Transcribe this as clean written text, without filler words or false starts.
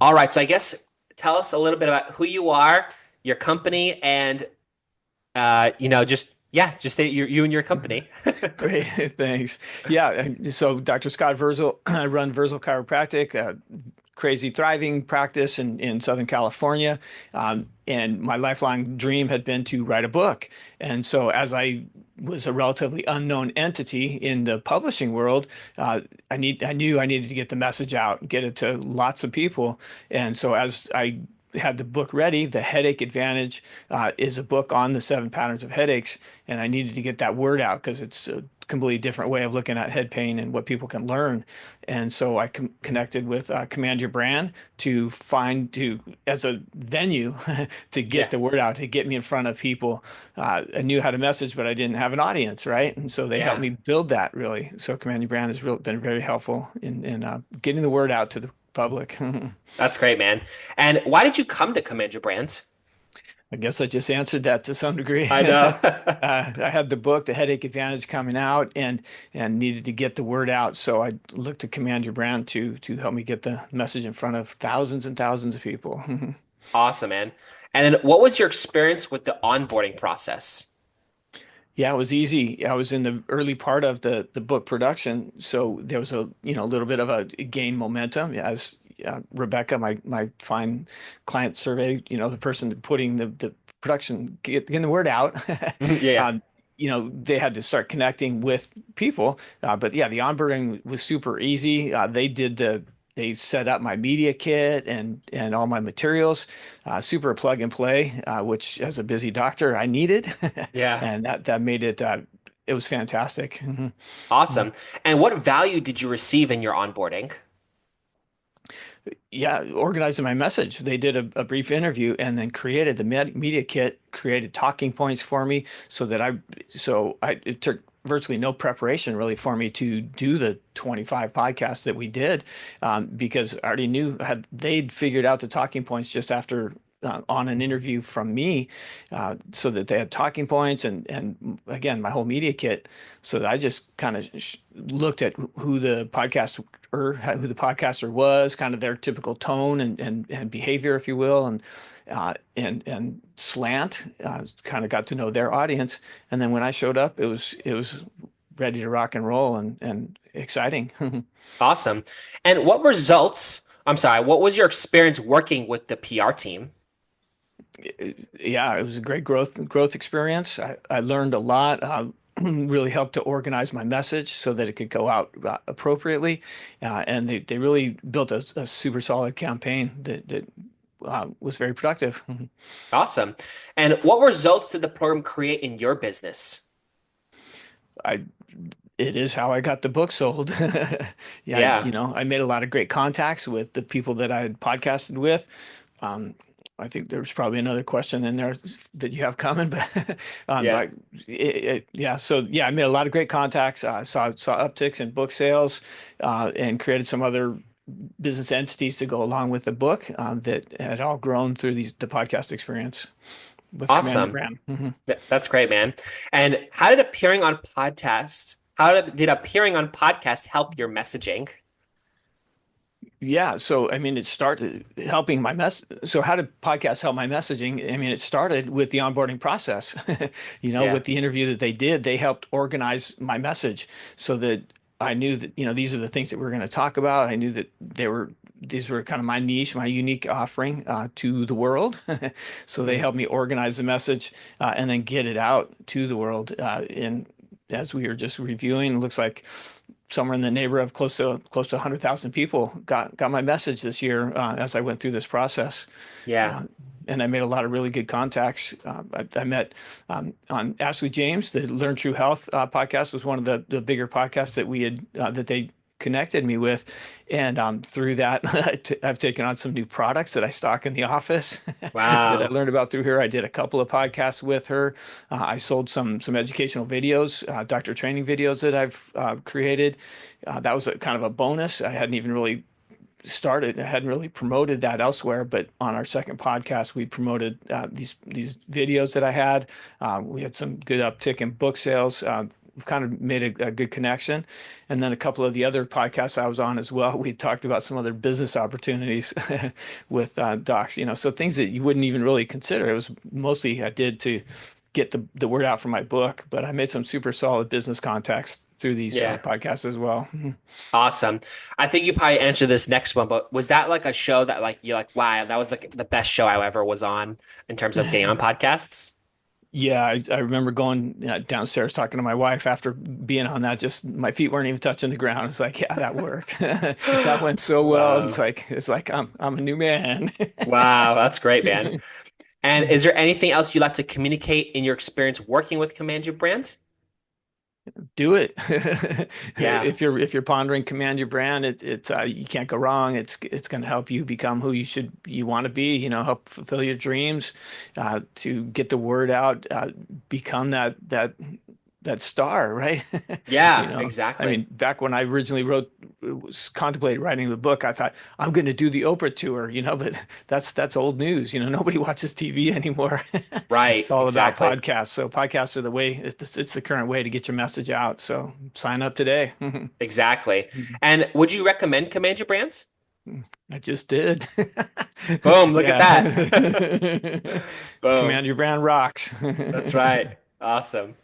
All right. So I guess tell us a little bit about who you are, your company, and just yeah, just say you and your company. Great, thanks. Yeah, so Dr. Scott Verzel, I run Verzel Chiropractic, a crazy thriving practice in Southern California. And my lifelong dream had been to write a book. And so as I was a relatively unknown entity in the publishing world, I knew I needed to get the message out, get it to lots of people. And so as I had the book ready, The Headache Advantage is a book on the 7 patterns of headaches, and I needed to get that word out because it's a completely different way of looking at head pain and what people can learn. And so I connected with Command Your Brand to as a venue to get Yeah. the word out, to get me in front of people. I knew how to message, but I didn't have an audience, right? And so they helped Yeah. me build that really. So Command Your Brand has been very helpful in getting the word out to the public. That's great, man. And why did you come to Command Your Brands? I guess I just answered that to some degree. I know. I had the book, The Headache Advantage, coming out, and needed to get the word out. So I looked to Command Your Brand to help me get the message in front of thousands and thousands of people. Awesome, man. And then what was your experience with the onboarding process? Yeah, it was easy. I was in the early part of the book production, so there was a little bit of a gain momentum as Rebecca, my fine client survey, the person putting the production, getting the word out. Yeah. um, they had to start connecting with people. But yeah, the onboarding was super easy. They set up my media kit and all my materials, super plug and play, which as a busy doctor I needed, Yeah. and that made it. It was fantastic. Awesome. And what value did you receive in your onboarding? Yeah, organizing my message. They did a brief interview and then created the media kit, created talking points for me it took virtually no preparation really for me to do the 25 podcasts that we did, because I already knew they'd figured out the talking points just after on an interview from me, so that they had talking points and again my whole media kit, so that I just kind of looked at who the podcaster was, kind of their typical tone and behavior, if you will, and slant. Kind of got to know their audience, and then when I showed up, it was ready to rock and roll and exciting. Awesome. And what was your experience working with the PR team? Yeah, it was a great growth experience. I learned a lot. Really helped to organize my message so that it could go out appropriately, and they really built a super solid campaign that was very productive. Awesome. And what results did the program create in your business? I It is how I got the book sold. Yeah, Yeah. I made a lot of great contacts with the people that I had podcasted with. Um, I think there's probably another question in there that you have coming, but Yeah. yeah. So yeah, I made a lot of great contacts. Saw upticks in book sales, and created some other business entities to go along with the book, that had all grown through the podcast experience with Command Your Awesome. Brand. Mhm. That's great, man. And did appearing on podcasts help your messaging? Yeah, so I mean, it started helping my mess. So how did podcasts help my messaging? I mean, it started with the onboarding process. Yeah. With the interview that they did, they helped organize my message so that I knew that, these are the things that we're going to talk about. I knew that these were kind of my niche, my unique offering to the world. So they Mhm. helped me organize the message, and then get it out to the world. In As we were just reviewing, it looks like somewhere in the neighborhood of close to 100,000 people got my message this year, as I went through this process. Yeah. Uh, and I made a lot of really good contacts. I met on Ashley James, the Learn True Health podcast was one of the bigger podcasts that they connected me with. And through that, I've taken on some new products that I stock in the office that I Wow. learned about through her. I did a couple of podcasts with her. I sold some educational videos, doctor training videos that I've created. That was kind of a bonus. I hadn't even really started. I hadn't really promoted that elsewhere, but on our second podcast, we promoted these videos that I had. We had some good uptick in book sales. we've kind of made a good connection. And then a couple of the other podcasts I was on as well, we talked about some other business opportunities with docs, so things that you wouldn't even really consider. It was mostly I did to get the word out for my book, but I made some super solid business contacts through these Yeah. podcasts as well. Awesome. I think you probably answered this next one, but was that like a show that like you're like, wow, that was like the best show I ever was on in terms of getting on podcasts? Yeah, I remember going downstairs talking to my wife after being on that. Just my feet weren't even touching the ground. It's like, yeah, that worked. That went so well. Wow. It's like I'm a new man. Wow, that's great, man. And is there anything else you'd like to communicate in your experience working with Command Your Brand? Do it. Yeah, If you're pondering command your brand, it's you can't go wrong. It's going to help you become who you want to be. Help fulfill your dreams, to get the word out, become that star, right? yeah, I exactly. mean, back when I originally was contemplated writing the book, I thought I'm going to do the Oprah tour, but that's old news. Nobody watches TV anymore. Right, It's all about exactly. podcasts. So podcasts are the way. It's the current way to get your message out. So sign up today. Exactly. And would you recommend Command Your Brands? I just did. Boom, look at Yeah. that. Boom. Command your brand rocks. That's right. Awesome.